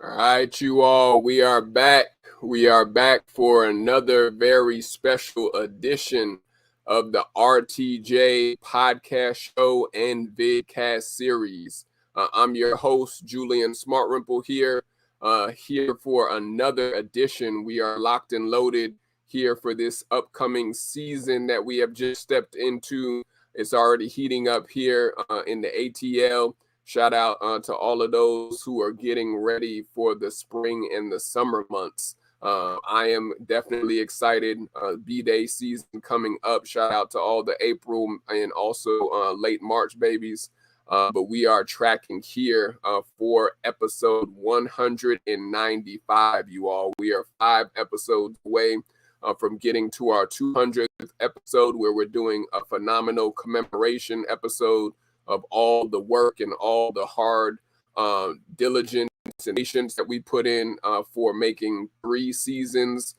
All right, you all, we are back. We are back for another very special edition of the RTJ podcast show and vidcast series. I'm your host, Julian Smartrimple here for another edition. We are locked and loaded here for this upcoming season that we have just stepped into. It's already heating up here in the ATL. Shout out to all of those who are getting ready for the spring and the summer months. I am definitely excited. B-Day season coming up. Shout out to all the April and also late March babies. But we are tracking here for episode 195, you all. We are 5 episodes away from getting to our 200th episode, where we're doing a phenomenal commemoration episode of all the work and all the hard diligence and patience that we put in for making 3 seasons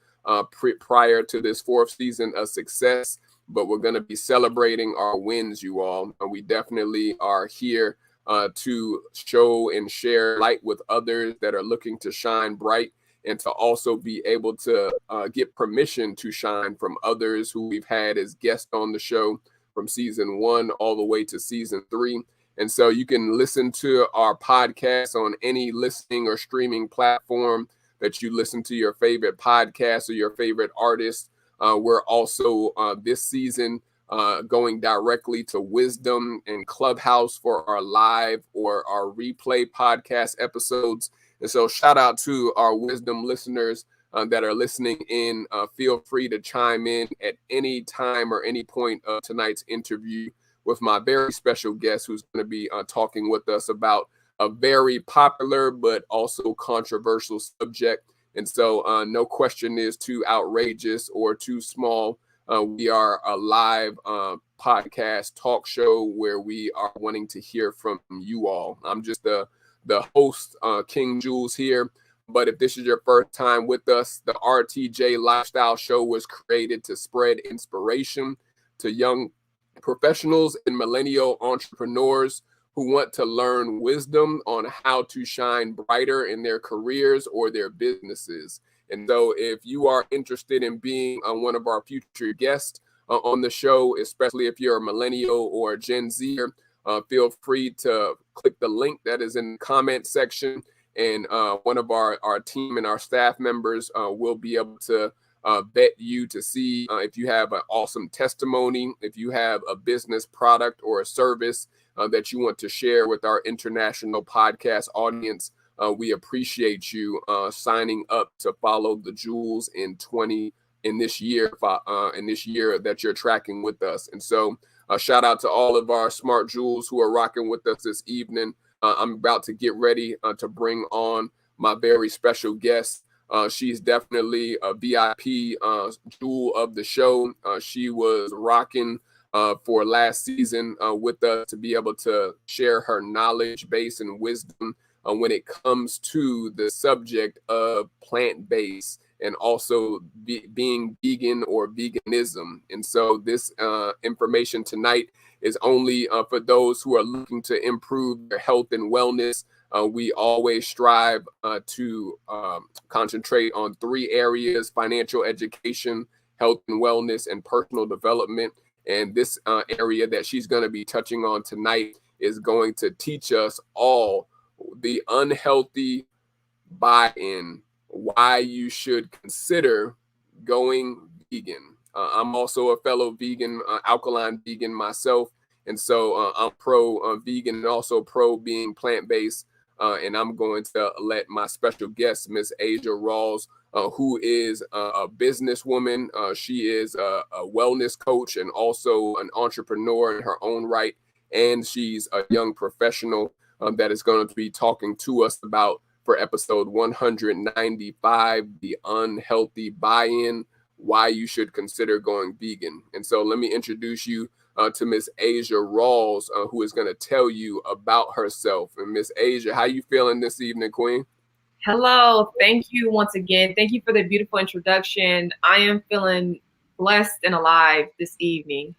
prior to this 4th season a success. But we're going to be celebrating our wins, you all. And we definitely are here to show and share light with others that are looking to shine bright, and to also be able to get permission to shine from others who we've had as guests on the show, from season 1 all the way to season 3. And so you can listen to our podcast on any listening or streaming platform that you listen to your favorite podcast or your favorite artist. We're also this season going directly to Wisdom and Clubhouse for our live or our replay podcast episodes. And so shout out to our Wisdom listeners that are listening in. Feel free to chime in at any time or any point of tonight's interview with my very special guest, who's going to be talking with us about a very popular but also controversial subject. And so no question is too outrageous or too small. We are a live podcast talk show where we are wanting to hear from you all. I'm just the host, King Jules here. But if this is your first time with us, the RTJ Lifestyle Show was created to spread inspiration to young professionals and millennial entrepreneurs who want to learn wisdom on how to shine brighter in their careers or their businesses. And so if you are interested in being one of our future guests on the show, especially if you're a millennial or a Gen Zer, feel free to click the link that is in the comment section. And one of our team and our staff members will be able to vet you to see if you have an awesome testimony, if you have a business product or a service that you want to share with our international podcast audience. We appreciate you signing up to follow the Jewels in this year that you're tracking with us. And so shout out to all of our smart Jewels who are rocking with us this evening. I'm about to get ready to bring on my very special guest. She's definitely a VIP jewel of the show. She was rocking for last season with us to be able to share her knowledge base and wisdom when it comes to the subject of plant-based and also being vegan or veganism. And so this information tonight is only for those who are looking to improve their health and wellness. We always strive to concentrate on 3 areas: financial education, health and wellness, and personal development. And this area that she's going to be touching on tonight is going to teach us all the unhealthy buy-in, why you should consider going vegan. I'm also a fellow vegan, alkaline vegan myself. And so I'm pro vegan and also pro being plant-based. And I'm going to let my special guest, Miss Asia Rawls, who is a businesswoman. She is a wellness coach and also an entrepreneur in her own right. And she's a young professional that is going to be talking to us about, for episode 195, the unhealthy buy-in, why you should consider going vegan. And so let me introduce you to Miss Asia Rawls, who is going to tell you about herself. And Miss Asia, how you feeling this evening, Queen? Hello. Thank you once again. Thank you for the beautiful introduction. I am feeling blessed and alive this evening.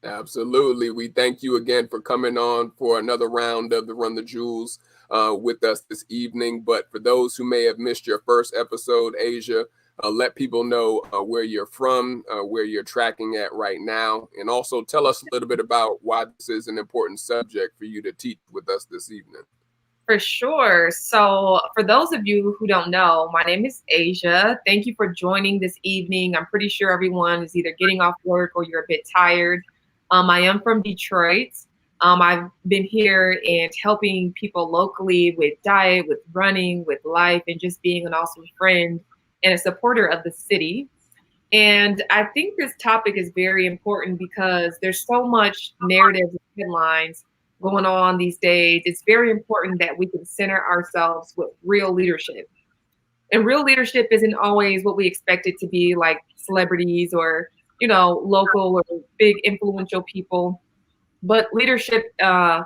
Absolutely. We thank you again for coming on for another round of the Run the Jewelz with us this evening. But for those who may have missed your first episode, Asia, let people know where you're from, where you're tracking at right now, and also tell us a little bit about why this is an important subject for you to teach with us this evening. For sure. So for those of you who don't know, my name is Asia. Thank you for joining this evening. I'm pretty sure everyone is either getting off work or you're a bit tired. I am from Detroit. I've been here and helping people locally with diet, with running, with life, and just being an awesome friend and a supporter of the city. And I think this topic is very important because there's so much narrative and headlines going on these days. It's very important that we can center ourselves with real leadership. And real leadership isn't always what we expect it to be, like celebrities or, local or big influential people. But leadership can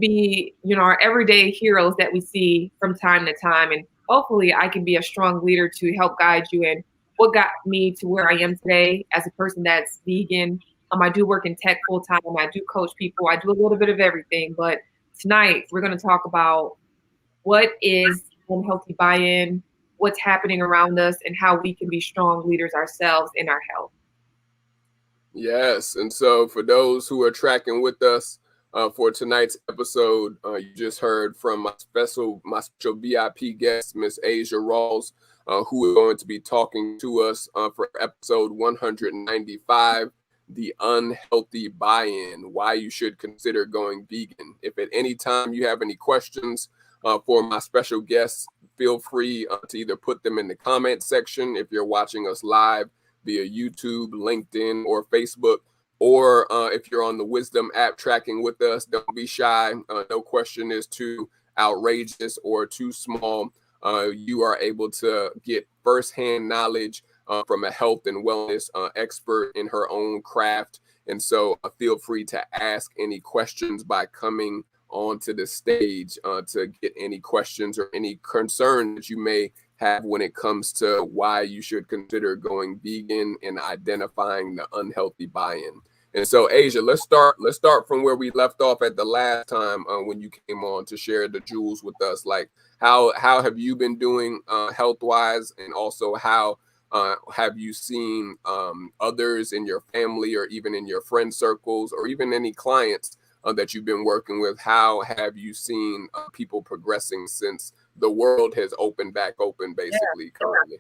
be, our everyday heroes that we see from time to time. And hopefully I can be a strong leader to help guide you in what got me to where I am today as a person that's vegan. I do work in tech full time. I do coach people. I do a little bit of everything. But tonight we're going to talk about what is unhealthy buy-in, what's happening around us, and how we can be strong leaders ourselves in our health. Yes. And so for those who are tracking with us for tonight's episode, you just heard from my special VIP guest, Miss Asia Rawls, who is going to be talking to us for episode 195, The Unhealthy Buy-In, Why You Should Consider Going Vegan. If at any time you have any questions for my special guests, feel free to either put them in the comment section if you're watching us live via YouTube, LinkedIn, or Facebook, or if you're on the Wisdom app tracking with us, don't be shy. No question is too outrageous or too small. You are able to get firsthand knowledge from a health and wellness expert in her own craft. And so feel free to ask any questions by coming onto the stage to get any questions or any concern that you may have when it comes to why you should consider going vegan and identifying the unhealthy buy-in. And so, Asia, let's start from where we left off at the last time when you came on to share the jewels with us. Like, how have you been doing health-wise, and also how have you seen others in your family or even in your friend circles or even any clients that you've been working with? How have you seen people progressing since the world has opened back open, basically, currently?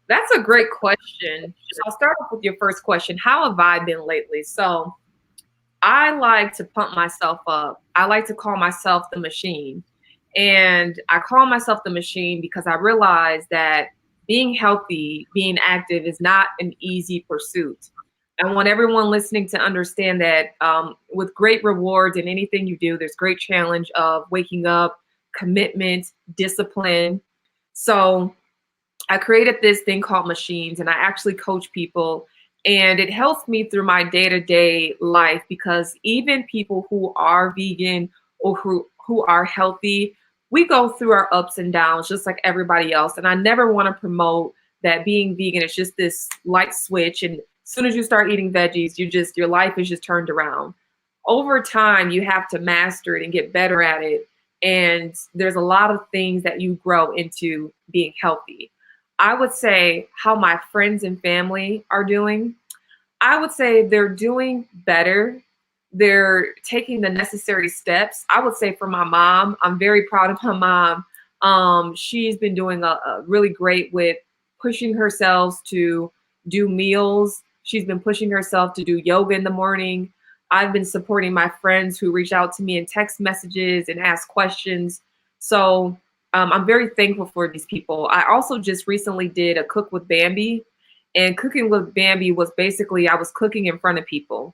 That's a great question. So I'll start off with your first question. How have I been lately? So I like to pump myself up. I like to call myself the machine. And I call myself the machine because I realize that being healthy, being active is not an easy pursuit. I want everyone listening to understand that with great rewards in anything you do, there's great challenge of waking up, commitment, discipline. So I created this thing called Machines, and I actually coach people, and it helps me through my day-to-day life because even people who are vegan or who are healthy, we go through our ups and downs just like everybody else. And I never want to promote that being vegan is just this light switch, and as soon as you start eating veggies, your life is just turned around. Over time, you have to master it and get better at it. And there's a lot of things that you grow into being healthy. I would say how my friends and family are doing. I would say they're doing better. They're taking the necessary steps. I would say for my mom, I'm very proud of my mom. She's been doing a really great with pushing herself to do meals. She's been pushing herself to do yoga in the morning. I've been supporting my friends who reach out to me in text messages and ask questions. So I'm very thankful for these people. I also just recently did a Cook with Bambi, and cooking with Bambi was basically I was cooking in front of people,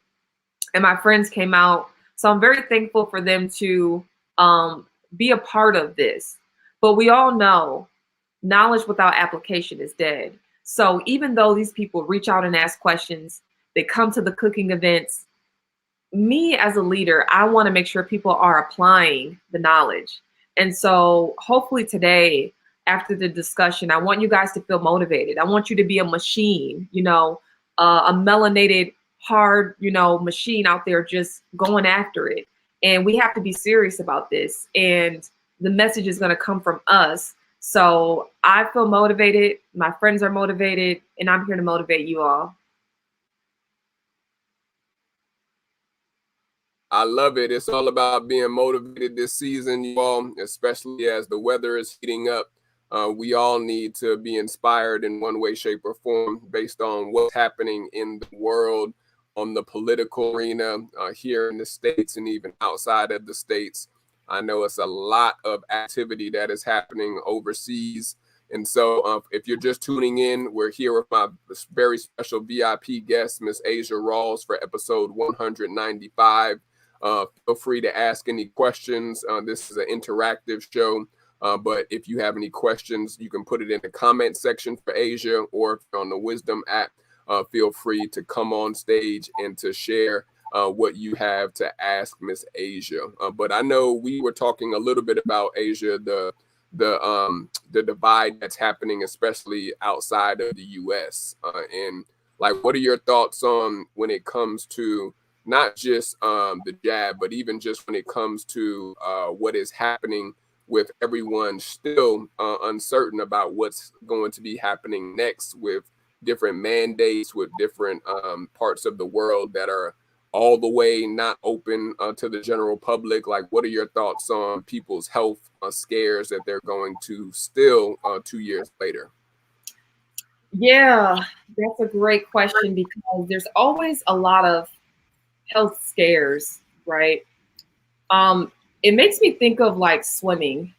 and my friends came out. So I'm very thankful for them to be a part of this. But we all know knowledge without application is dead. So even though these people reach out and ask questions, they come to the cooking events, me as a leader, I want to make sure people are applying the knowledge. And so hopefully today, after the discussion, I want you guys to feel motivated. I want you to be a machine, a melanated, hard, machine out there just going after it. And we have to be serious about this. And the message is going to come from us. So I feel motivated. My friends are motivated, and I'm here to motivate you all. I love it. It's all about being motivated this season, you all, especially as the weather is heating up. We all need to be inspired in one way, shape, or form based on what's happening in the world, on the political arena, here in the States and even outside of the States. I know it's a lot of activity that is happening overseas. And so if you're just tuning in, we're here with my very special VIP guest, Miss Asia Rawls, for episode 195. Feel free to ask any questions. This is an interactive show, but if you have any questions, you can put it in the comment section for Asia, or if you're on the Wisdom app, feel free to come on stage and to share what you have to ask Miss Asia. But I know we were talking a little bit about Asia, the divide that's happening, especially outside of the U.S. And like, what are your thoughts on when it comes to not just the jab, but even just when it comes to what is happening with everyone still uncertain about what's going to be happening next, with different mandates, with different parts of the world that are all the way not open to the general public? Like, what are your thoughts on people's health scares that they're going to still 2 years later? Yeah, that's a great question, because there's always a lot of health scares, right? It makes me think of like swimming.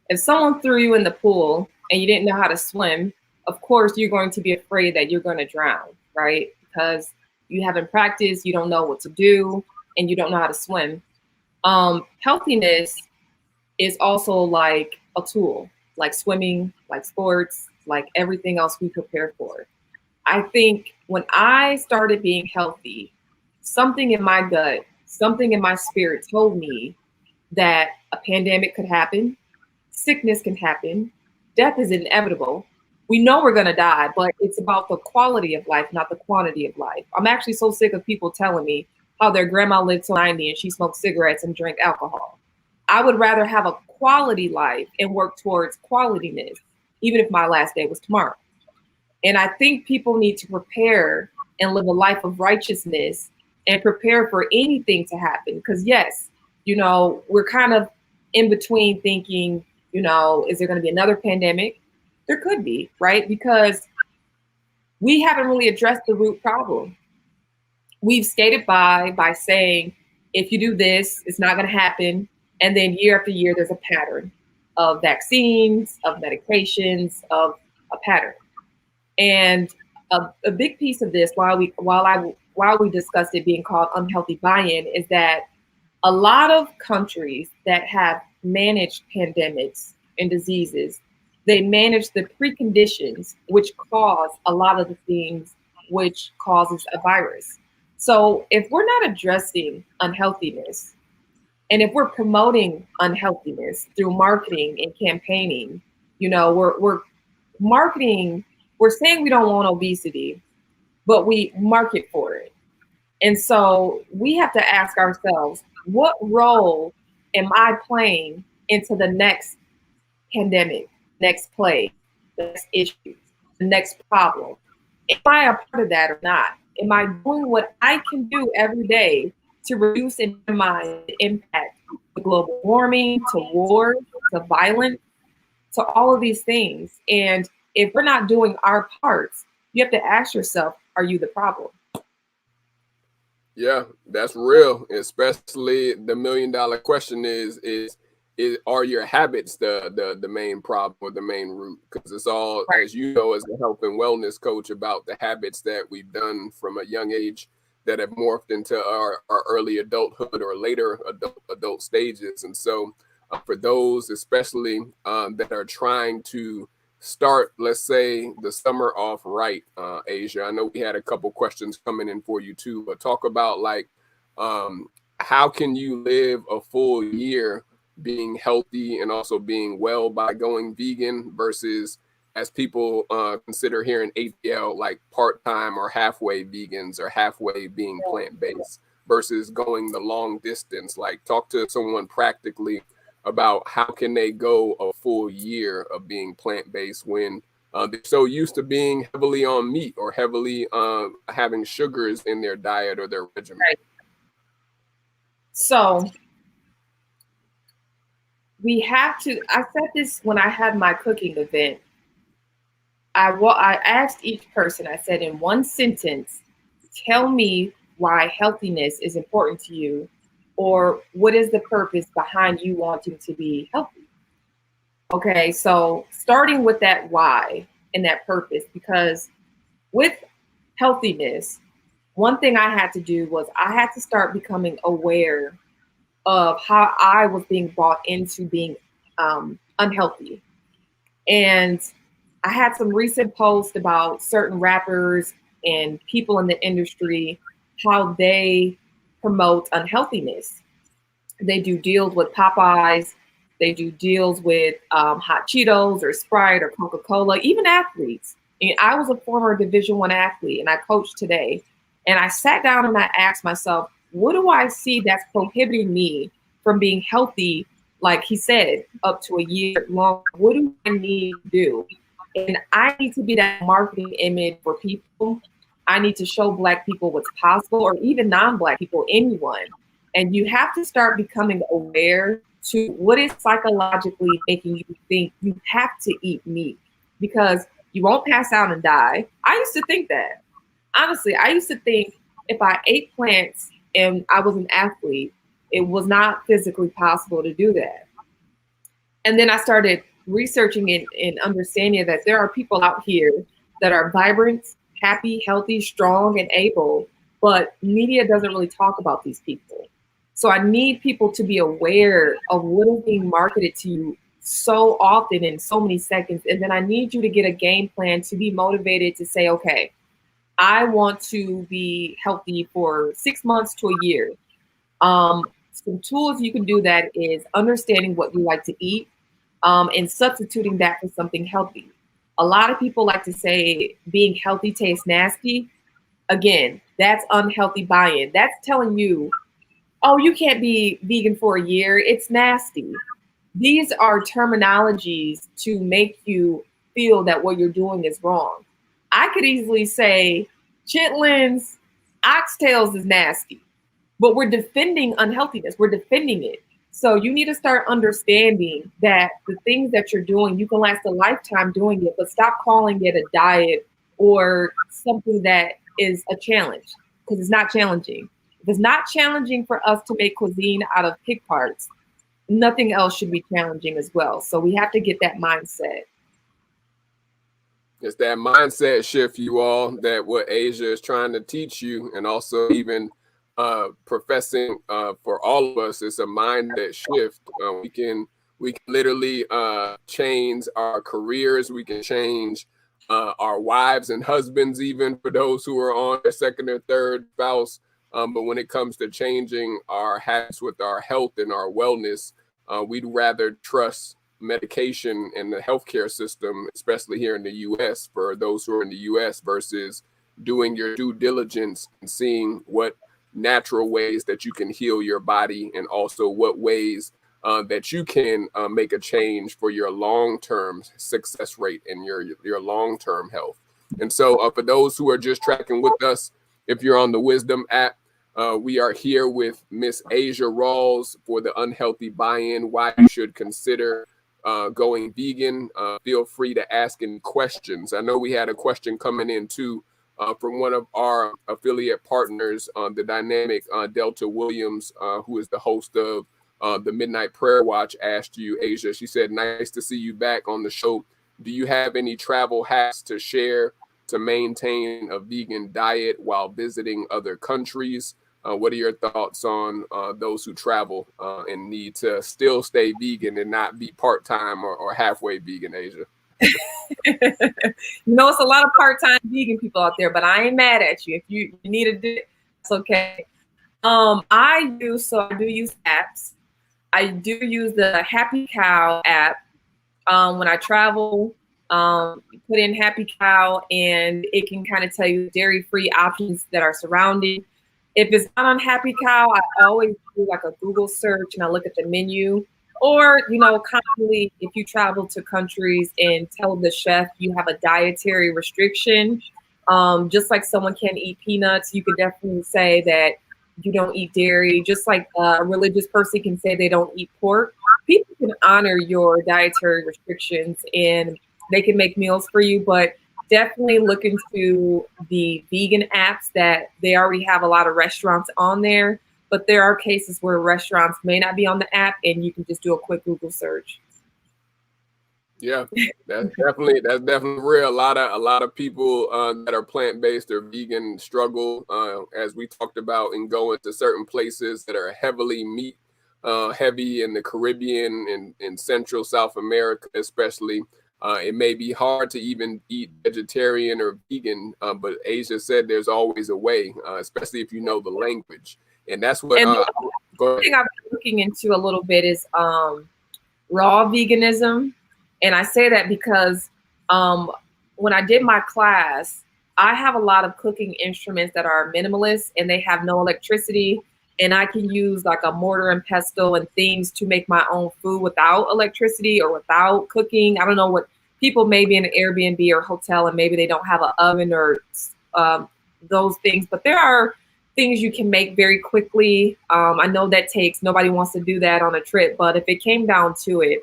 If someone threw you in the pool and you didn't know how to swim, of course you're going to be afraid that you're going to drown, right? Because you haven't practiced, you don't know what to do, and you don't know how to swim. Healthiness is also like a tool, like swimming, like sports, like everything else we prepare for. I think when I started being healthy, something in my gut, something in my spirit told me that a pandemic could happen, sickness can happen, death is inevitable. We know we're going to die, but it's about the quality of life, not the quantity of life. I'm actually so sick of people telling me how their grandma lived till 90 and she smoked cigarettes and drank alcohol. I would rather have a quality life and work towards qualityness, even if my last day was tomorrow. And I think people need to prepare and live a life of righteousness and prepare for anything to happen. Because yes, we're kind of in between thinking, is there going to be another pandemic? There could be, right? Because we haven't really addressed the root problem. We've skated by saying, if you do this, it's not going to happen. And then year after year, there's a pattern of vaccines, of medications, of a pattern. And a big piece of this, while we discussed it being called unhealthy buy-in, is that a lot of countries that have managed pandemics and diseases, they manage the preconditions which cause a lot of the things which causes a virus. So if we're not addressing unhealthiness, and if we're promoting unhealthiness through marketing and campaigning, we're marketing, we're saying we don't want obesity, but we market for it. And so we have to ask ourselves, what role am I playing into the next pandemic, next plague, the next issue, the next problem? Am I a part of that or not? Am I doing what I can do every day to reduce and minimize the impact of global warming, to wars, to violence, to all of these things? And if we're not doing our parts, you have to ask yourself, are you the problem? Yeah, that's real. Especially the $1 million question is are your habits the main problem or the main root? Because it's all, right, as you know, as a health and wellness coach, about the habits that we've done from a young age that have morphed into our early adulthood or later adult stages. And so for those especially that are trying to start, let's say, the summer off right, Asia, I know we had a couple questions coming in for you too, but talk about like how can you live a full year being healthy and also being well by going vegan versus, as people consider here in ATL, like part-time or halfway vegans or halfway being plant-based versus going the long distance. Like, talk to someone practically about how can they go a full year of being plant-based when they're so used to being heavily on meat or heavily having sugars in their diet or their regimen. Right. So we have to, I said this when I had my cooking event. I asked each person, I said, in one sentence, tell me why healthiness is important to you, or what is the purpose behind you wanting to be healthy? Okay, so starting with that why and that purpose, because with healthiness, one thing I had to do was I had to start becoming aware of how I was being brought into being unhealthy. And I had some recent posts about certain rappers and people in the industry, how they promote unhealthiness. They do deals with Popeyes, they do deals with hot Cheetos or Sprite or Coca-Cola, even athletes. And I was a former Division I athlete and I coach today. And I sat down and I asked myself, what do I see that's prohibiting me from being healthy, like he said, up to a year long? What do I need to do? And I need to be that marketing image for people. I need to show Black people what's possible, or even non-Black people, anyone. And you have to start becoming aware to what is psychologically making you think you have to eat meat, because you won't pass out and die. I used to think that. Honestly, I used to think if I ate plants and I was an athlete, it was not physically possible to do that. And then I started researching it and understanding that there are people out here that are vibrant, happy, healthy, strong, and able, but media doesn't really talk about these people. So I need people to be aware of what is being marketed to you so often in so many seconds. And then I need you to get a game plan to be motivated to say, okay, I want to be healthy for 6 months to a year. Some tools you can do that is understanding what you like to eat, and substituting that for something healthy. A lot of people like to say being healthy tastes nasty. Again, that's unhealthy buy-in. That's telling you, oh, you can't be vegan for a year. It's nasty. These are terminologies to make you feel that what you're doing is wrong. I could easily say chitlins, oxtails is nasty, but we're defending unhealthiness. We're defending it. So you need to start understanding that the things that you're doing, you can last a lifetime doing it, but stop calling it a diet or something that is a challenge, because it's not challenging. If it's not challenging for us to make cuisine out of pig parts, nothing else should be challenging as well. So we have to get that mindset. It's that mindset shift, you all, that what Asia is trying to teach you, and also even professing for all of us. It's a mindset shift. We can literally change our careers. We can change our wives and husbands, even for those who are on their second or third spouse. But when it comes to changing our habits with our health and our wellness, we'd rather trust medication and the healthcare system, especially here in the U.S., for those who are in the U.S., versus doing your due diligence and seeing what natural ways that you can heal your body, and also what ways that you can make a change for your long-term success rate and your long-term health. And so for those who are just tracking with us, if you're on the Wisdom app, we are here with Miss Asia Rawls for the Unhealthy Buy-In, why you should consider going vegan. Feel free to ask any questions. I know we had a question coming in too from one of our affiliate partners, the dynamic Delta Williams, who is the host of the Midnight Prayer Watch, asked you, Asia. She said, nice to see you back on the show. Do you have any travel hacks to share to maintain a vegan diet while visiting other countries? What are your thoughts on those who travel and need to still stay vegan and not be part-time or halfway vegan, Asia? It's a lot of part-time vegan people out there, but I ain't mad at you. If you need to do it, it's okay. I do use apps. I do use the Happy Cow app. When I travel, you put in Happy Cow and it can kind of tell you dairy-free options that are surrounding. If it's not on Happy Cow, I always do like a Google search and I look at the menu. Or, you know, constantly, if you travel to countries and tell the chef you have a dietary restriction, just like someone can eat peanuts, you could definitely say that you don't eat dairy. Just like a religious person can say they don't eat pork. People can honor your dietary restrictions and they can make meals for you, but definitely look into the vegan apps that they already have a lot of restaurants on there, but there are cases where restaurants may not be on the app and you can just do a quick Google search. Yeah, that's definitely real. A lot of people that are plant-based or vegan struggle, as we talked about, in going to certain places that are heavily meat heavy in the Caribbean and in Central South America, especially. It may be hard to even eat vegetarian or vegan, but Asia said there's always a way, especially if you know the language, and that's what. And Go the ahead. thing I've been looking into a little bit is raw veganism. And I say that because when I did my class, I have a lot of cooking instruments that are minimalist and they have no electricity. And I can use like a mortar and pestle and things to make my own food without electricity or without cooking. I don't know what people may be in an Airbnb or hotel and maybe they don't have an oven or those things, but there are things you can make very quickly. I know that nobody wants to do that on a trip, but if it came down to it,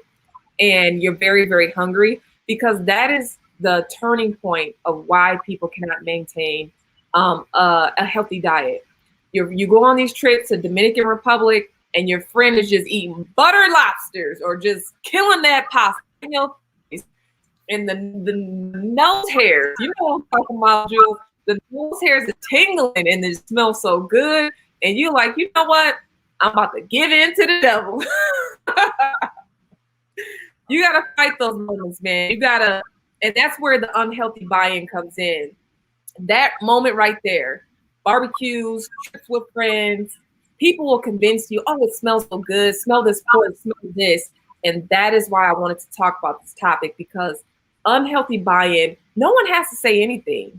and you're very, very hungry, because that is the turning point of why people cannot maintain a healthy diet. You go on these trips to Dominican Republic and your friend is just eating buttered lobsters or just killing that pasta, you know, and the nose hairs, you know what I'm talking about, Jules. The nose hairs are tingling and it smells so good. And you're like, you know what? I'm about to give in to the devil. You got to fight those moments, man. You got to, and that's where the unhealthy buy-in comes in. That moment right there, barbecues, trips with friends, people will convince you, oh, it smells so good. Smell this pork, smell this. And that is why I wanted to talk about this topic, because unhealthy buy-in, no one has to say anything.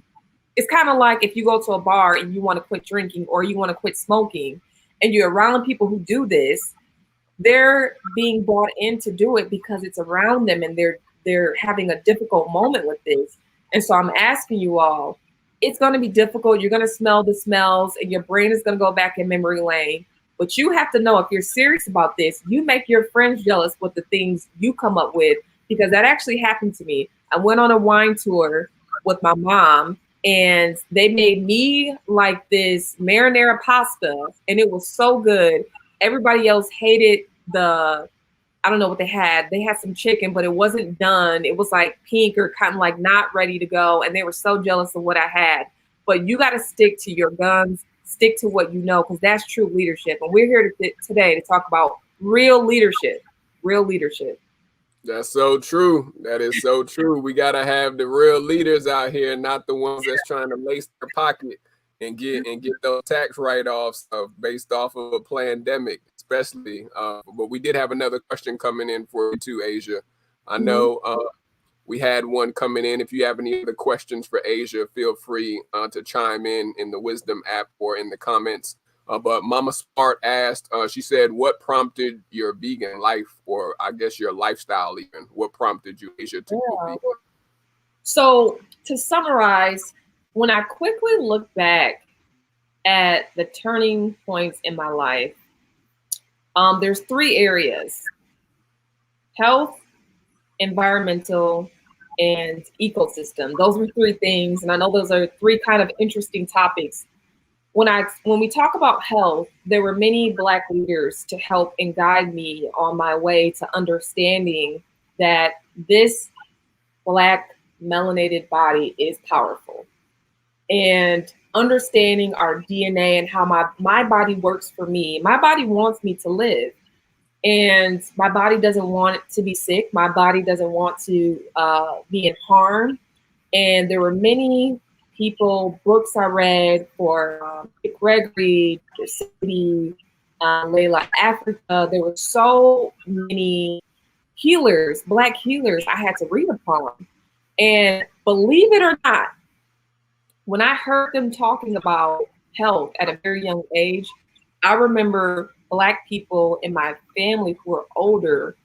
It's kind of like if you go to a bar and you want to quit drinking or you want to quit smoking and you're around people who do this, they're being brought in to do it because it's around them and they're having a difficult moment with this. And so I'm asking you all, it's going to be difficult. You're going to smell the smells and your brain is going to go back in memory lane. But you have to know, if you're serious about this, you make your friends jealous with the things you come up with, because that actually happened to me. I went on a wine tour with my mom and they made me like this marinara pasta and it was so good. Everybody else hated I don't know what they had. They had some chicken, but it wasn't done. It was like pink or kind of like not ready to go. And they were so jealous of what I had. But you got to stick to your guns, stick to what you know, because that's true leadership. And we're here today to talk about real leadership, real leadership. That's so true. That is so true. We got to have the real leaders out here, not the ones that's trying to lace their pocket and get those tax write-offs based off of a pandemic, especially. But we did have another question coming in for you too, Asia. I know we had one coming in. If you have any other questions for Asia, feel free to chime in the Wisdom app or in the comments. But Mama Smart asked, she said, what prompted your vegan life, or I guess your lifestyle even? What prompted you, Asia, to go vegan? So to summarize, when I quickly look back at the turning points in my life, there's 3 areas: health, environmental, and ecosystem. Those were 3 things. And I know those are 3 kind of interesting topics. When we talk about health, there were many Black leaders to help and guide me on my way to understanding that this Black melanated body is powerful. And understanding our DNA and how my body works for me. My body wants me to live. And my body doesn't want to be sick. My body doesn't want to be in harm. And there were many people, books I read for Gregory, City, Layla, Africa. There were so many healers, Black healers I had to read upon. And believe it or not, when I heard them talking about health at a very young age, I remember Black people in my family who are older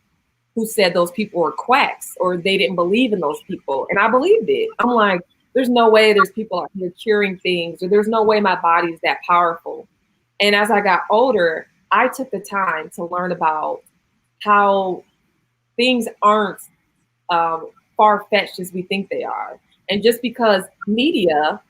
who said those people were quacks or they didn't believe in those people. And I believed it. I'm like, there's no way there's people out here curing things, or there's no way my body is that powerful. And as I got older, I took the time to learn about how things aren't far-fetched as we think they are. And just because media,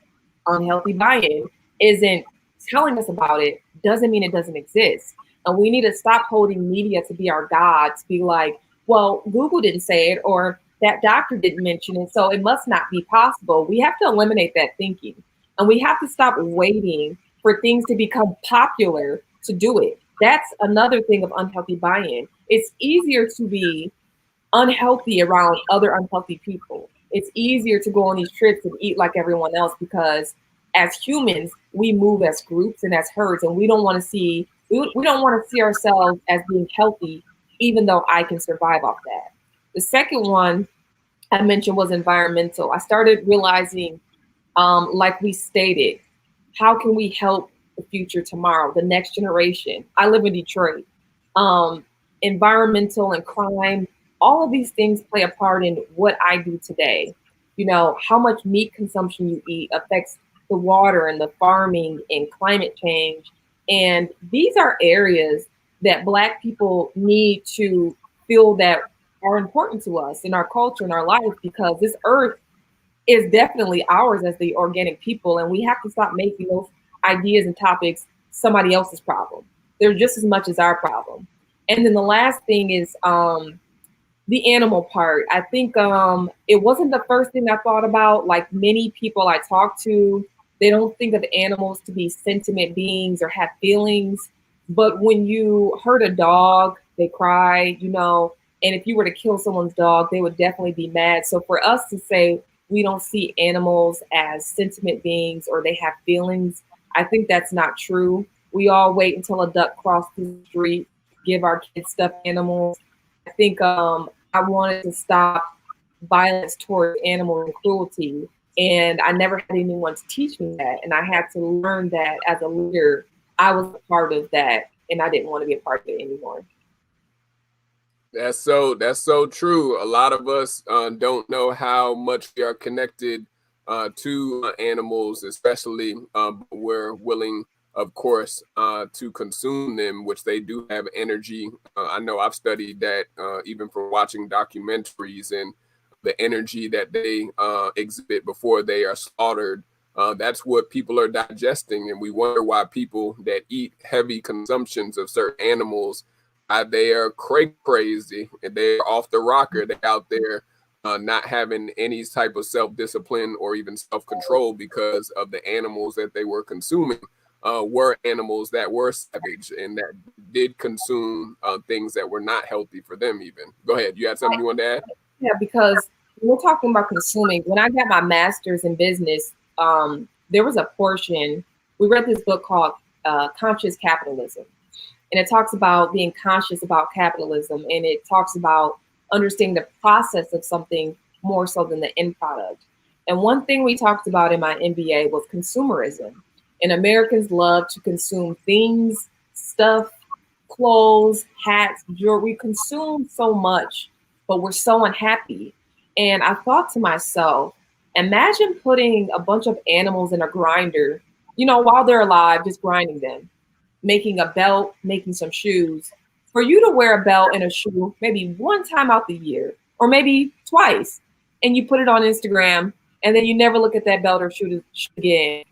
unhealthy buy-in, isn't telling us about it doesn't mean it doesn't exist. And we need to stop holding media to be our God, to be like, well, Google didn't say it, or that doctor didn't mention it, so it must not be possible. We have to eliminate that thinking. And we have to stop waiting for things to become popular to do it. That's another thing of unhealthy buy-in. It's easier to be unhealthy around other unhealthy people. It's easier to go on these trips and eat like everyone else because as humans, we move as groups and as herds, and we don't want to see ourselves as being healthy, even though I can survive off that. The second one I mentioned was environmental. I started realizing, like we stated, how can we help the future tomorrow, the next generation? I live in Detroit. Environmental and crime, all of these things play a part in what I do today. You know, how much meat consumption you eat affects the water and the farming and climate change. And these are areas that Black people need to feel that are important to us in our culture and our life, because this earth is definitely ours as the organic people. And we have to stop making those ideas and topics somebody else's problem. They're just as much as our problem. And then the last thing is the animal part. I think it wasn't the first thing I thought about. Like many people I talk to, they don't think of animals to be sentient beings or have feelings. But when you hurt a dog, they cry, you know, and if you were to kill someone's dog, they would definitely be mad. So for us to say we don't see animals as sentient beings or they have feelings, I think that's not true. We all wait until a duck crosses the street, give our kids stuffed animals. I think I wanted to stop violence toward animals and cruelty. And I never had anyone to teach me that. And I had to learn that as a leader, I was a part of that and I didn't want to be a part of it anymore. That's so true. A lot of us don't know how much we are connected to animals, especially we're willing, of course, to consume them, which they do have energy. I know I've studied that even from watching documentaries and the energy that they exhibit before they are slaughtered. That's what people are digesting. And we wonder why people that eat heavy consumptions of certain animals, they are crazy and they're off the rocker. They're out there not having any type of self-discipline or even self-control because of the animals that they were consuming were animals that were savage and that did consume things that were not healthy for them even. Go ahead. You had something you wanted to add? Yeah, because we're talking about consuming. When I got my master's in business, there was a portion, we read this book called Conscious Capitalism. And it talks about being conscious about capitalism. And it talks about understanding the process of something more so than the end product. And one thing we talked about in my MBA was consumerism. And Americans love to consume things, stuff, clothes, hats, jewelry. We consume so much, but we're so unhappy. And I thought to myself, imagine putting a bunch of animals in a grinder, you know, while they're alive, just grinding them, making a belt, making some shoes. For you to wear a belt and a shoe maybe one time out the year, or maybe twice, and you put it on Instagram, and then you never look at that belt or shoe again.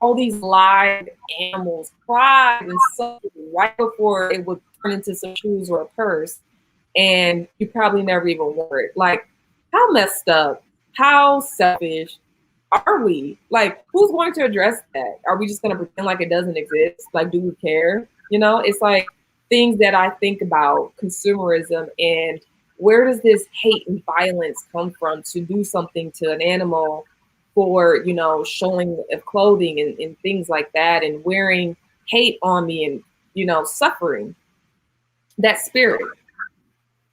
All these live animals cried and suffered right before it would turn into some shoes or a purse, and you probably never even wore it. Like, how messed up, how selfish are we? Like, who's going to address that? Are we just going to pretend like it doesn't exist? Like, do we care? You know, it's like things that I think about consumerism and where does this hate and violence come from to do something to an animal for, you know, showing of clothing and things like that and wearing hate on me and, you know, suffering that spirit.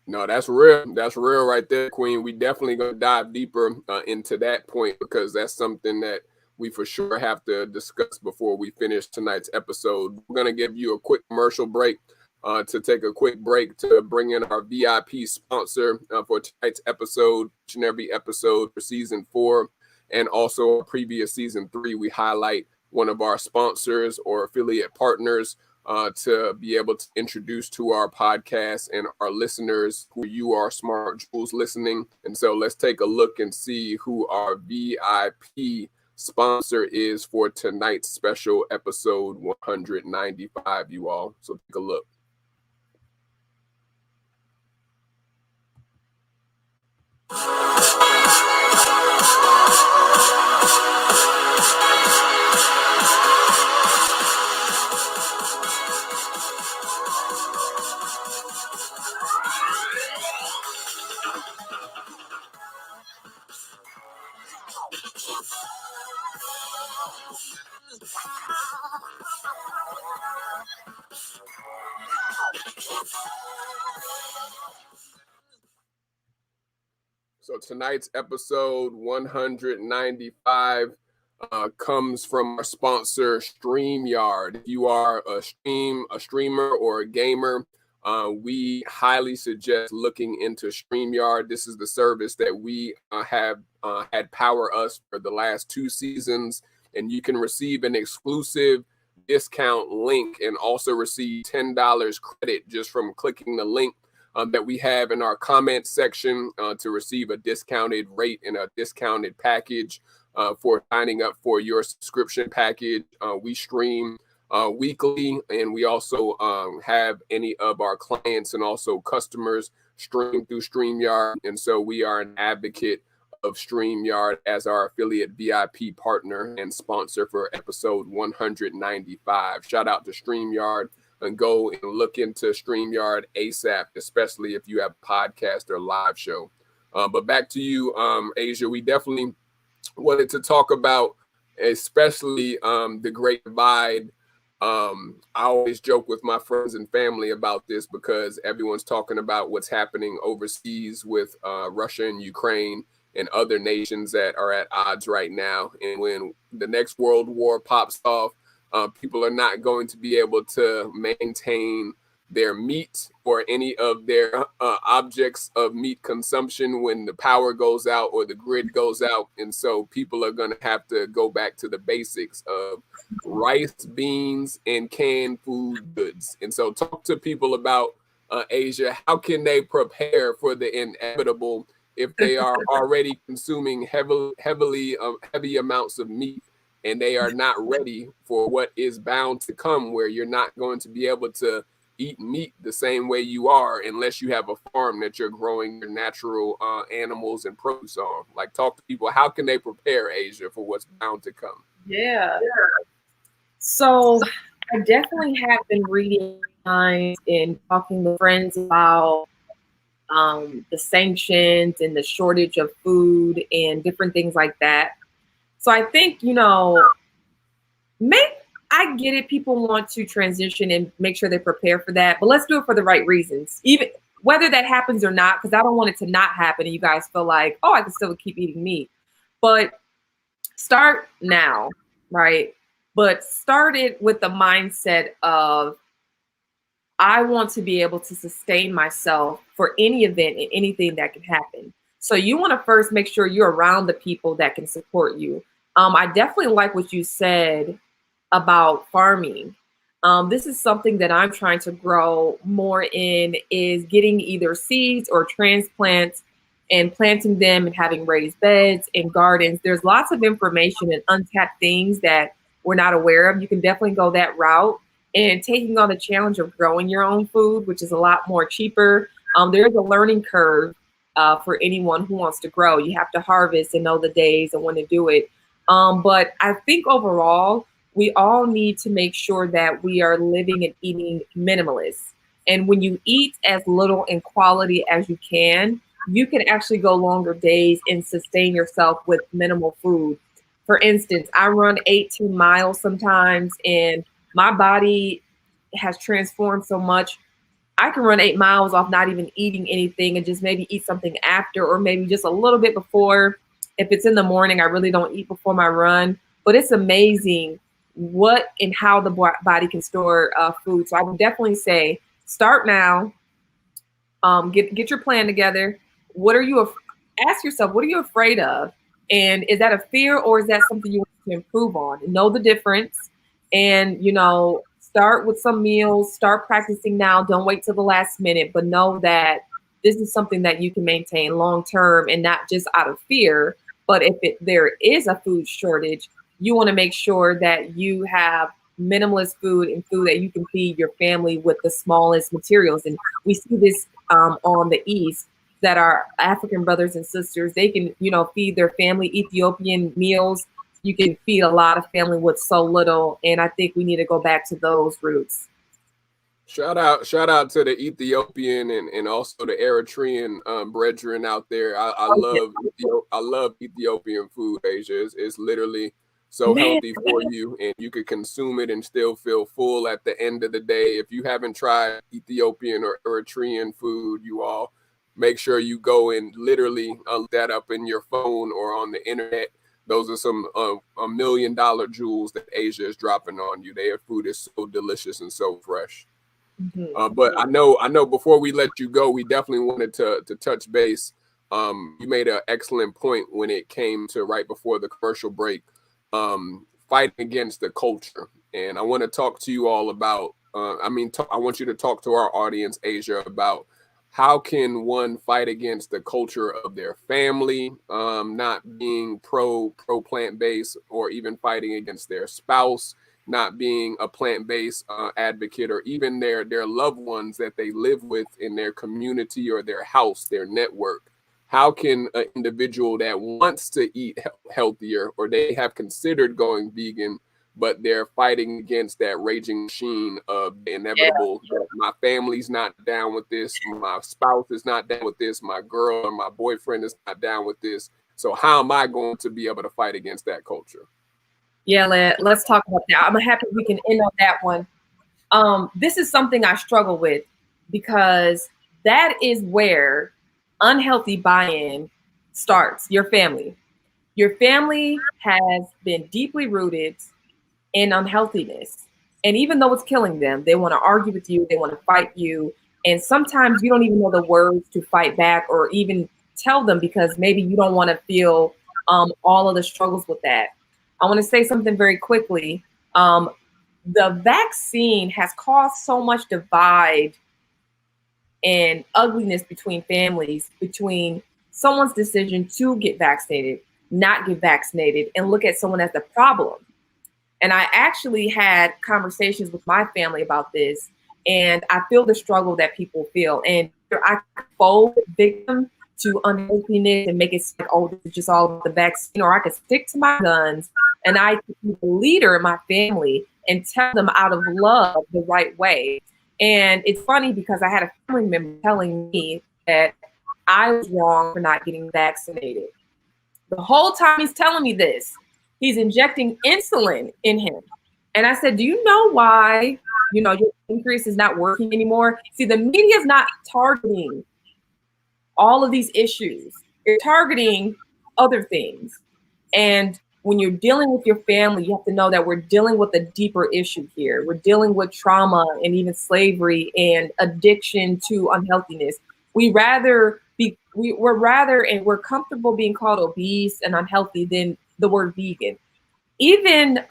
No, that's real. That's real right there, Queen. We definitely gonna dive deeper into that point because that's something that we for sure have to discuss before we finish tonight's episode. We're going to give you a quick commercial break to take a quick break to bring in our VIP sponsor for tonight's episode. Each and every episode for season 4 and also previous season 3, we highlight one of our sponsors or affiliate partners to be able to introduce to our podcast and our listeners who you are smart jewels listening. And so let's take a look and see who our VIP sponsor is for tonight's special episode 195, you all. So take a look. So tonight's episode 195 comes from our sponsor, StreamYard. If you are a streamer or a gamer, we highly suggest looking into StreamYard. This is the service that we have had power us for the last 2 seasons, and you can receive an exclusive discount link and also receive $10 credit just from clicking the link that we have in our comment section to receive a discounted rate and a discounted package for signing up for your subscription package. We stream weekly, and we also have any of our clients and also customers stream through StreamYard. And so we are an advocate of StreamYard as our affiliate VIP partner and sponsor for episode 195. Shout out to StreamYard. And go and look into StreamYard ASAP, especially if you have a podcast or live show. But back to you, Asia. We definitely wanted to talk about, especially the Great Divide. I always joke with my friends and family about this because everyone's talking about what's happening overseas with Russia and Ukraine and other nations that are at odds right now. And when the next world war pops off, people are not going to be able to maintain their meat or any of their objects of meat consumption when the power goes out or the grid goes out. And so people are going to have to go back to the basics of rice, beans, and canned food goods. And so talk to people about Asia. How can they prepare for the inevitable if they are already consuming heavy amounts of meat? And they are not ready for what is bound to come, where you're not going to be able to eat meat the same way you are unless you have a farm that you're growing your natural animals and produce on. Like, talk to people. How can they prepare, Asia, for what's bound to come? Yeah. So I definitely have been reading and talking to friends about the sanctions and the shortage of food and different things like that. So I think, I get it. People want to transition and make sure they prepare for that, but let's do it for the right reasons, even whether that happens or not, because I don't want it to not happen and you guys feel like, oh, I can still keep eating meat. But start now, right? But start it with the mindset of, I want to be able to sustain myself for any event and anything that can happen. So you want to first make sure you're around the people that can support you. I definitely like what you said about farming. This is something that I'm trying to grow more in, is getting either seeds or transplants and planting them and having raised beds and gardens. There's lots of information and untapped things that we're not aware of. You can definitely go that route, and taking on the challenge of growing your own food, which is a lot more cheaper. There's a learning curve for anyone who wants to grow. You have to harvest and know the days and when to do it. But I think overall, we all need to make sure that we are living and eating minimalist. And when you eat as little in quality as you can actually go longer days and sustain yourself with minimal food. For instance, I run 18 miles sometimes, and my body has transformed so much. I can run 8 miles off not even eating anything and just maybe eat something after, or maybe just a little bit before. If it's in the morning, I really don't eat before my run. but it's amazing what and how the body can store food. So I would definitely say start now. Get your plan together. What are you? Ask yourself, what are you afraid of? And is that a fear or is that something you want to improve on? And know the difference. And start with some meals. Start practicing now. Don't wait till the last minute. But know that this is something that you can maintain long term and not just out of fear. But if there is a food shortage, you want to make sure that you have minimalist food and food that you can feed your family with the smallest materials. And we see this on the East, that our African brothers and sisters, they can, feed their family Ethiopian meals. You can feed a lot of family with so little. And I think we need to go back to those roots. Shout out to the Ethiopian and also the Eritrean brethren out there. I love Ethiopian food, Asia. It's literally so healthy for you, and you could consume it and still feel full at the end of the day. If you haven't tried Ethiopian or Eritrean food, you all make sure you go and literally look that up in your phone or on the internet. Those are some $1 million jewels that Asia is dropping on you. Their food is so delicious and so fresh. Mm-hmm. But I know before we let you go, we definitely wanted to touch base. You made an excellent point when it came to right before the commercial break, fighting against the culture. And I want to talk to you all about, I want you to talk to our audience, Asia, about how can one fight against the culture of their family, not being pro plant-based, or even fighting against their spouse, not being a plant-based advocate, or even their loved ones that they live with in their community or their house, their network. How can an individual that wants to eat healthier, or they have considered going vegan, but they're fighting against that raging machine of the inevitable, that my family's not down with this, my spouse is not down with this, my girl or my boyfriend is not down with this. So how am I going to be able to fight against that culture? Yeah, let's talk about that. I'm happy we can end on that one. This is something I struggle with, because that is where unhealthy buy-in starts. Your family. Your family has been deeply rooted in unhealthiness. And even though it's killing them, they want to argue with you, they want to fight you. And sometimes you don't even know the words to fight back or even tell them, because maybe you don't want to feel all of the struggles with that. I want to say something very quickly. The vaccine has caused so much divide and ugliness between families, between someone's decision to get vaccinated, not get vaccinated, and look at someone as the problem. And I actually had conversations with my family about this, and I feel the struggle that people feel. And I fold victim to unhealthiness and make it like, oh, this is just all about the vaccine, or I could stick to my guns and I could be the leader in my family and tell them out of love the right way. And it's funny because I had a family member telling me that I was wrong for not getting vaccinated. The whole time he's telling me this, he's injecting insulin in him. And I said, do you know why, your increase is not working anymore? See, the media is not targeting all of these issues. They're targeting other things. And when you're dealing with your family, you have to know that we're dealing with a deeper issue here. We're dealing with trauma and even slavery and addiction to unhealthiness. We're comfortable being called obese and unhealthy than the word vegan. Even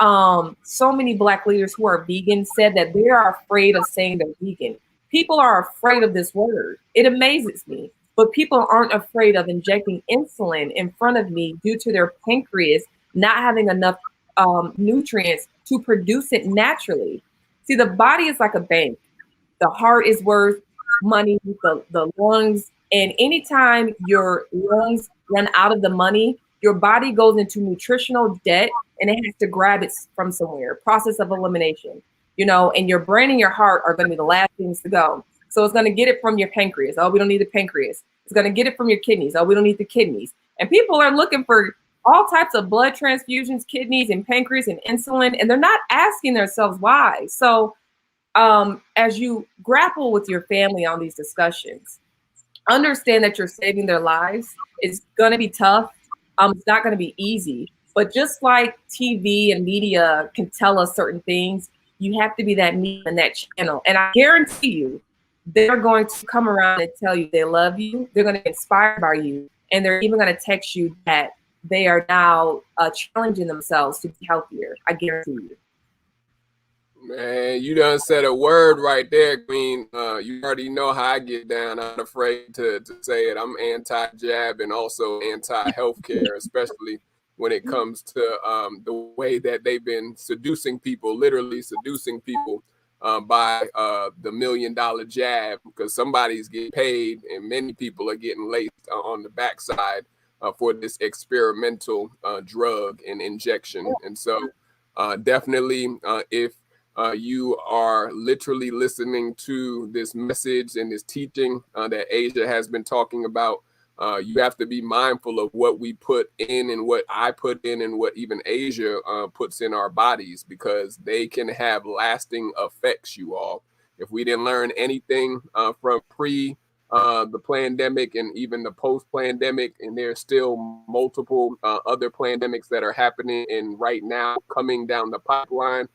so many Black leaders who are vegan said that they are afraid of saying they're vegan. People are afraid of this word. It amazes me. But people aren't afraid of injecting insulin in front of me due to their pancreas not having enough nutrients to produce it naturally. See, the body is like a bank. The heart is worth money, the lungs. And anytime your lungs run out of the money, your body goes into nutritional debt and it has to grab it from somewhere, process of elimination, and your brain and your heart are going to be the last things to go. So it's going to get it from your pancreas. Oh, we don't need the pancreas. It's going to get it from your kidneys. Oh, we don't need the kidneys. And people are looking for all types of blood transfusions, kidneys and pancreas and insulin, and they're not asking themselves why. So as you grapple with your family on these discussions, understand that you're saving their lives. It's going to be tough. It's not going to be easy, But just like TV and media can tell us certain things, you have to be that medium and that channel. And I guarantee you, they're going to come around and tell you they love you. They're going to be inspired by you. And they're even going to text you that they are now challenging themselves to be healthier. I guarantee you. Man, you done said a word right there, Queen. You already know how I get down. I'm not afraid to say it. I'm anti-jab and also anti-healthcare, especially when it comes to the way that they've been seducing people, literally seducing people by the $1 million jab, because somebody's getting paid and many people are getting laced on the backside for this experimental drug and injection. And so definitely if you are literally listening to this message and this teaching that Asia has been talking about, you have to be mindful of what we put in and what I put in and what even Asia puts in our bodies, because they can have lasting effects, you all. If we didn't learn anything from the pandemic and even the post-pandemic, and there's still multiple other pandemics that are happening and right now coming down the pipeline,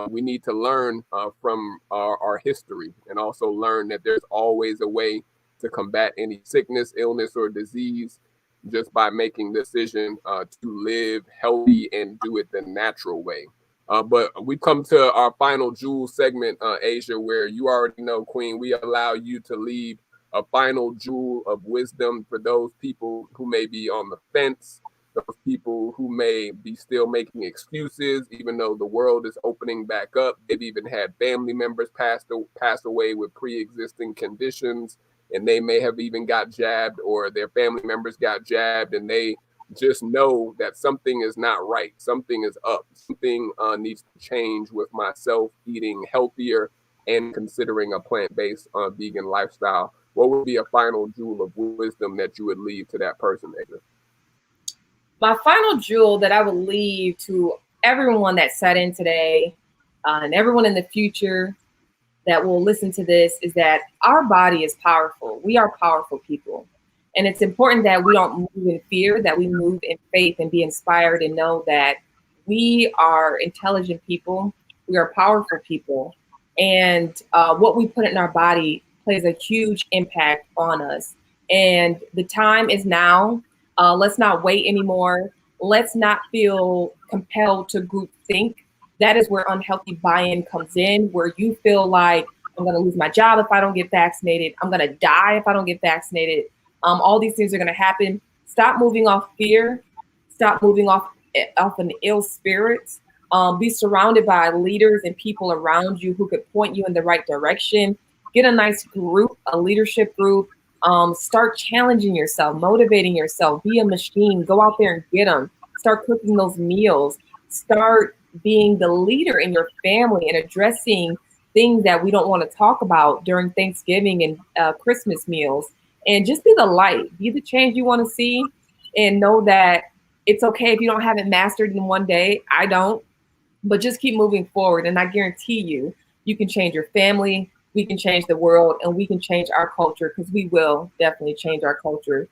we need to learn from our history, and also learn that there's always a way to combat any sickness, illness, or disease just by making the decision to live healthy and do it the natural way. But we come to our final jewel segment, Asia, where you already know, Queen, we allow you to leave a final jewel of wisdom for those people who may be on the fence, those people who may be still making excuses, even though the world is opening back up. They've even had family members pass away with pre-existing conditions, and they may have even got jabbed, or their family members got jabbed, and they just know that something is not right. Something is up. Something needs to change with myself eating healthier and considering a plant-based vegan lifestyle. What would be a final jewel of wisdom that you would leave to that person, Asia? My final jewel that I would leave to everyone that sat in today and everyone in the future that will listen to this is that our body is powerful. We are powerful people. And it's important that we don't move in fear, that we move in faith and be inspired and know that we are intelligent people. We are powerful people. And what we put in our body plays a huge impact on us. And the time is now. Let's not wait anymore. Let's not feel compelled to group think. That is where unhealthy buy-in comes in, where you feel like I'm going to lose my job if I don't get vaccinated. I'm going to die if I don't get vaccinated. All these things are going to happen. Stop moving off fear. Stop moving off an ill spirit. Be surrounded by leaders and people around you who could point you in the right direction. Get a nice group, a leadership group. Start challenging yourself, motivating yourself. Be a machine. Go out there and get them. Start cooking those meals. Start being the leader in your family and addressing things that we don't want to talk about during Thanksgiving and Christmas meals. And just be the light. Be the change you want to see, and know that it's okay if you don't have it mastered in one day. I don't. But just keep moving forward. And I guarantee you, you can change your family. We can change the world, and we can change our culture, because we will definitely change our culture.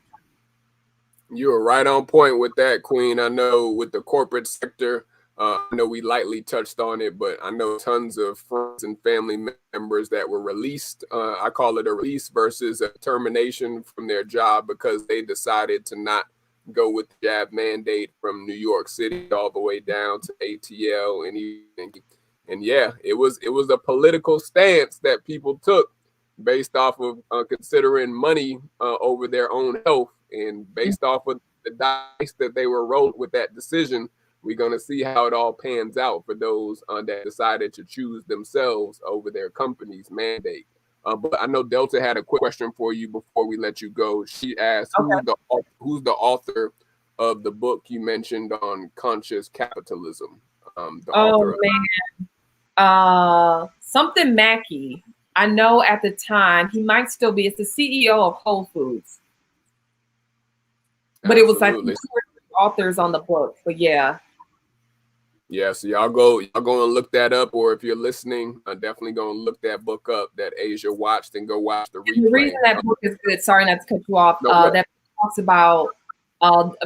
You are right on point with that, Queen. I know with the corporate sector, I know we lightly touched on it, but I know tons of friends and family members that were released. I call it a release versus a termination from their job because they decided to not go with the jab mandate from New York City all the way down to ATL and yeah, it was a political stance that people took based off of considering money over their own health, and based off of the dice that they were rolled with that decision. We're going to see how it all pans out for those that decided to choose themselves over their company's mandate. But I know Delta had a quick question for you before we let you go. She asked, who's the author of the book you mentioned on conscious capitalism? Something Mackey. I know at the time he might still be. It's the CEO of Whole Foods. But Absolutely. It was like authors on the book. But yeah. Yeah, so y'all go and look that up, or if you're listening, definitely go and look that book up that Asia watched, and go watch the replay. The reason that book is good, sorry not to cut you off, that talks about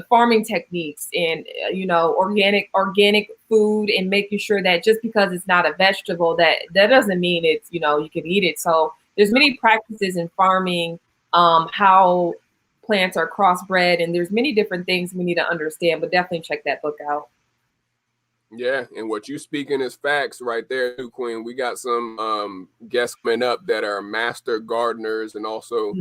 farming techniques and organic food, and making sure that just because it's not a vegetable, that doesn't mean it's, you can eat it. So there's many practices in farming, how plants are crossbred, and there's many different things we need to understand. But definitely check that book out. Yeah, and what you speaking is facts right there, too, Queen. We got some guests coming up that are master gardeners and also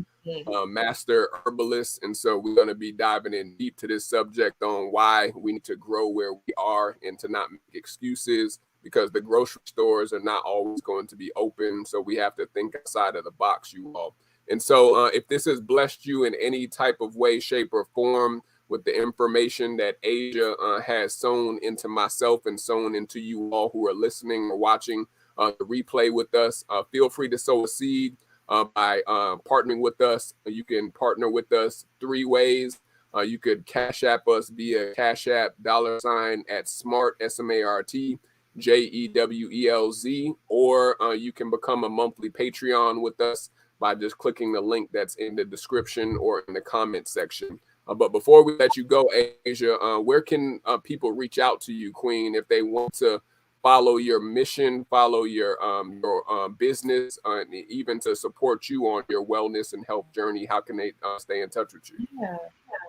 master herbalists, and so we're going to be diving in deep to this subject on why we need to grow where we are and to not make excuses, because the grocery stores are not always going to be open. So we have to think outside of the box, you all. And so if this has blessed you in any type of way, shape, or form, with the information that Asia has sown into myself and sown into you all who are listening or watching the replay with us, feel free to sow a seed by partnering with us. You can partner with us 3 ways. You could Cash App us via Cash App $ at SMART, SMART, JEWELZ, or you can become a monthly Patreon with us by just clicking the link that's in the description or in the comment section. But before we let you go, Asia, where can people reach out to you, Queen, if they want to follow your mission, follow your business, and even to support you on your wellness and health journey? How can they stay in touch with you? Yeah.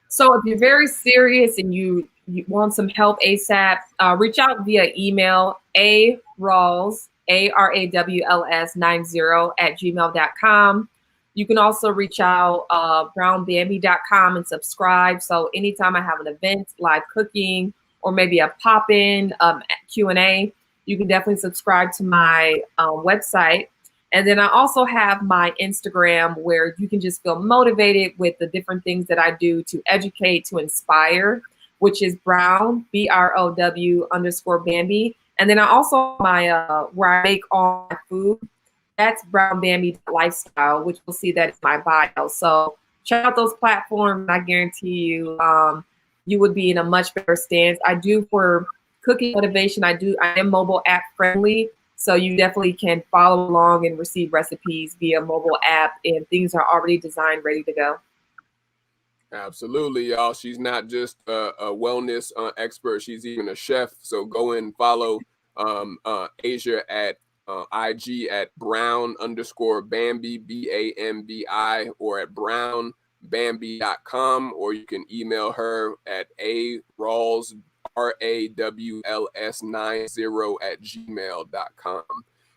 So if you're very serious and you want some help ASAP, reach out via email, Rawls, ARAWLS 90 @gmail.com. You can also reach out brownbambi.com and subscribe. So anytime I have an event, live cooking, or maybe a pop-in Q&A, you can definitely subscribe to my website. And then I also have my Instagram, where you can just feel motivated with the different things that I do to educate, to inspire, which is Brown, BROW _Bambi. And then I also my where I make all my food. That's Brown Bambi Lifestyle, which you'll see that in my bio. So check out those platforms. I guarantee you, you would be in a much better stance. I do for cooking motivation. I am mobile app friendly, so you definitely can follow along and receive recipes via mobile app, and things are already designed, ready to go. Absolutely, y'all. She's not just a wellness expert. She's even a chef. So go and follow Asia at IG at Brown _Bambi, BAMBI, or at brownbambi.com, or you can email her at Rawls, RAWLS 90 @gmail.com.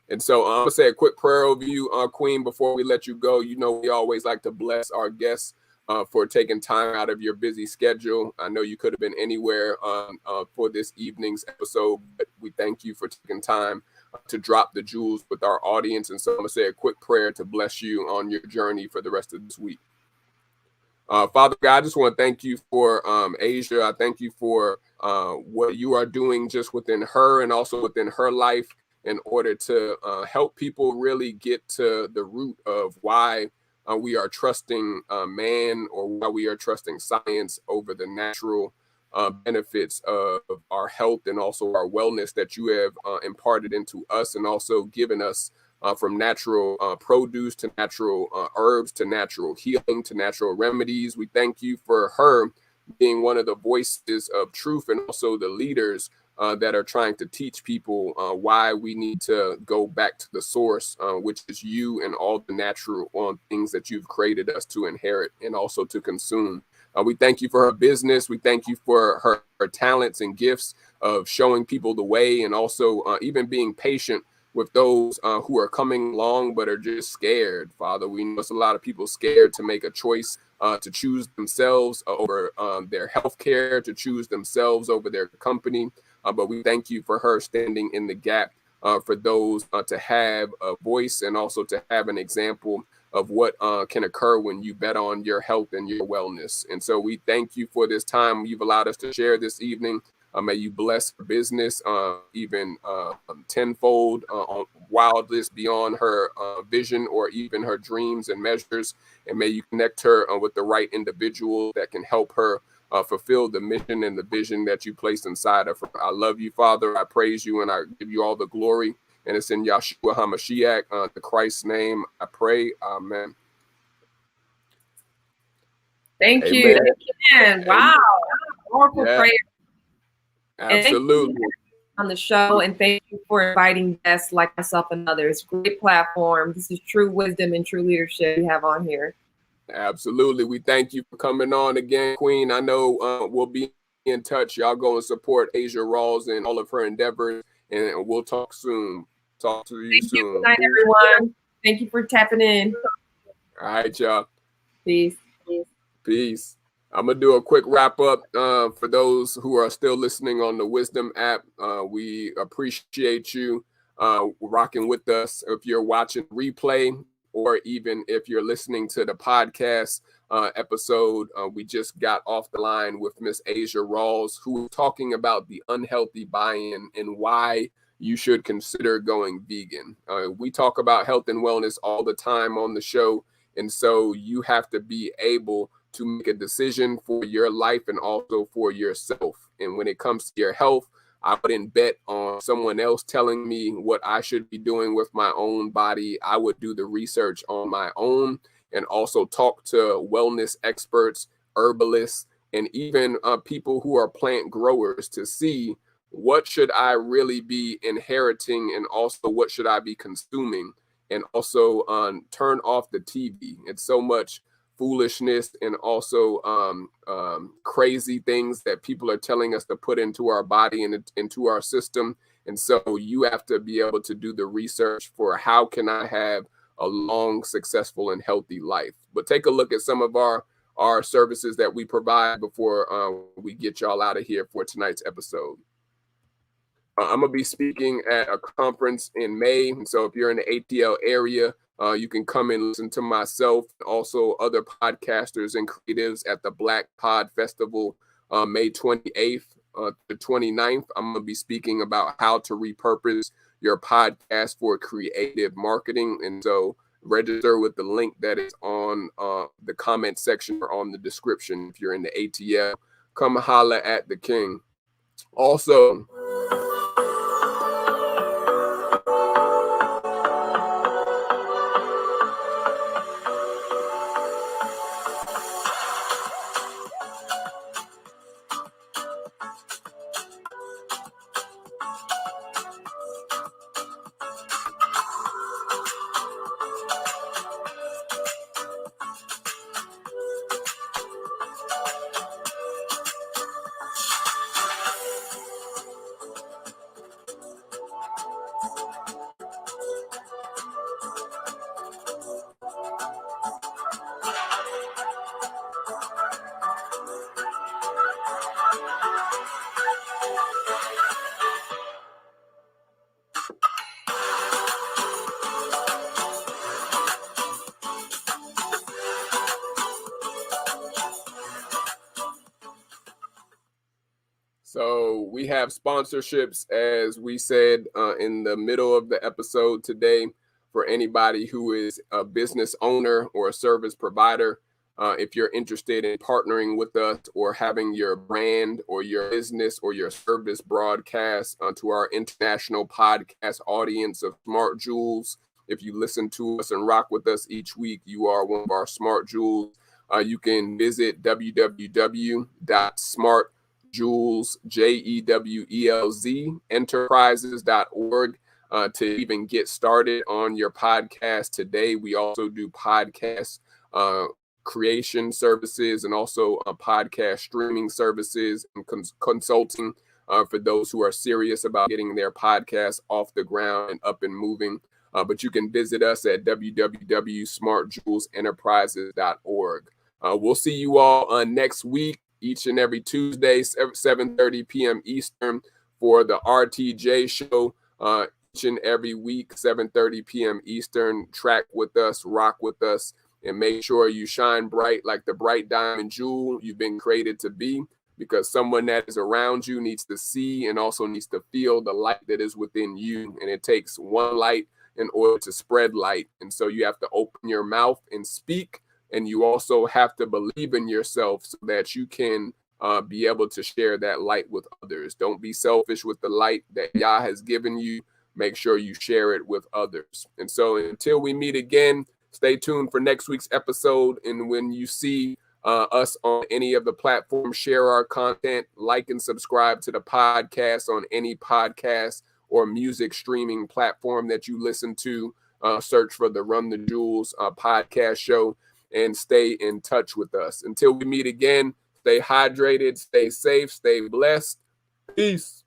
And so I'm gonna say a quick prayer over you, Queen, before we let you go. You know, we always like to bless our guests for taking time out of your busy schedule. I know you could have been anywhere for this evening's episode, but we thank you for taking time to drop the jewels with our audience. And so I'm going to say a quick prayer to bless you on your journey for the rest of this week. Father God, I just want to thank you for Asia. I thank you for what you are doing just within her and also within her life in order to help people really get to the root of why we are trusting man, or why we are trusting science over the natural benefits of our health and also our wellness that you have imparted into us, and also given us from natural produce to natural herbs to natural healing to natural remedies. We thank you for her being one of the voices of truth and also the leaders that are trying to teach people why we need to go back to the source, which is you and all the natural things that you've created us to inherit and also to consume. We thank you for her business. We thank you for her talents and gifts of showing people the way, and also even being patient with those who are coming along but are just scared, Father. We know it's a lot of people scared to make a choice to choose themselves over their health care, to choose themselves over their company. But we thank you for her standing in the gap for those to have a voice and also to have an example of what can occur when you bet on your health and your wellness. And so we thank you for this time you've allowed us to share this evening. May you bless her business even tenfold, wildest beyond her vision or even her dreams and measures. And may you connect her with the right individual that can help her fulfill the mission and the vision that you placed inside of her. I love you, Father. I praise you and I give you all the glory. And it's in Yahshua HaMashiach, the Christ's name, I pray. Amen. Thank Amen. you. Amen. Wow. Powerful Yeah. prayer. Absolutely. On the show, and thank you for inviting guests like myself and others. Great platform. This is true wisdom and true leadership you have on here. Absolutely. We thank you for coming on again, Queen. I know we'll be in touch. Y'all go and support Asia Rawls and all of her endeavors, and we'll talk soon. Talk to you soon. Good night, everyone. Thank you for tapping in. All right, y'all. Peace. Peace. I'm going to do a quick wrap up for those who are still listening on the Wisdom app. We appreciate you rocking with us. If you're watching replay, or even if you're listening to the podcast episode, we just got off the line with Miss Asia Rawls, who was talking about the unhealthy buy-in and why you should consider going vegan. We talk about health and wellness all the time on the show, and so you have to be able to make a decision for your life and also for yourself. And when it comes to your health, I wouldn't bet on someone else telling me what I should be doing with my own body. I would do the research on my own and also talk to wellness experts, herbalists, and even people who are plant growers to see what should I really be inheriting and also what should I be consuming, and also turn off the TV. It's so much foolishness and also crazy things that people are telling us to put into our body and into our system. And so you have to be able to do the research for how can I have a long, successful, and healthy life. But take a look at some of our services that we provide before we get y'all out of here for tonight's episode. I'm going to be speaking at a conference in May. So if you're in the ATL area, you can come and listen to myself, also other podcasters and creatives at the Black Pod Festival, May 28th to 29th. I'm going to be speaking about how to repurpose your podcast for creative marketing. And so register with the link that is on the comment section or on the description. If you're in the ATL, come holla at the king. Also, So we have sponsorships, as we said in the middle of the episode today, for anybody who is a business owner or a service provider. If you're interested in partnering with us or having your brand or your business or your service broadcast to our international podcast audience of Smart Jewels, if you listen to us and rock with us each week, you are one of our Smart Jewels. You can visit www.smartjewelz, JEWELZ, enterprises.org to even get started on your podcast today. We also do podcast creation services and also podcast streaming services and consulting for those who are serious about getting their podcast off the ground and up and moving. But you can visit us at www.smartjewelzenterprises.org. We'll see you all next week, each and every Tuesday, 7:30 p.m. Eastern, for the RTJ show. Each and every week, 7:30 p.m. Eastern. Track with us, rock with us, and make sure you shine bright like the bright diamond jewel you've been created to be, because someone that is around you needs to see and also needs to feel the light that is within you. And it takes one light in order to spread light. And so you have to open your mouth and speak. And you also have to believe in yourself so that you can be able to share that light with others. Don't be selfish with the light that Yah has given you. Make sure you share it with others. And so until we meet again, stay tuned for next week's episode. And when you see us on any of the platforms, share our content, like and subscribe to the podcast on any podcast or music streaming platform that you listen to. Search for the Run the Jewelz podcast show and stay in touch with us. Until we meet again, stay hydrated, stay safe, stay blessed. Peace.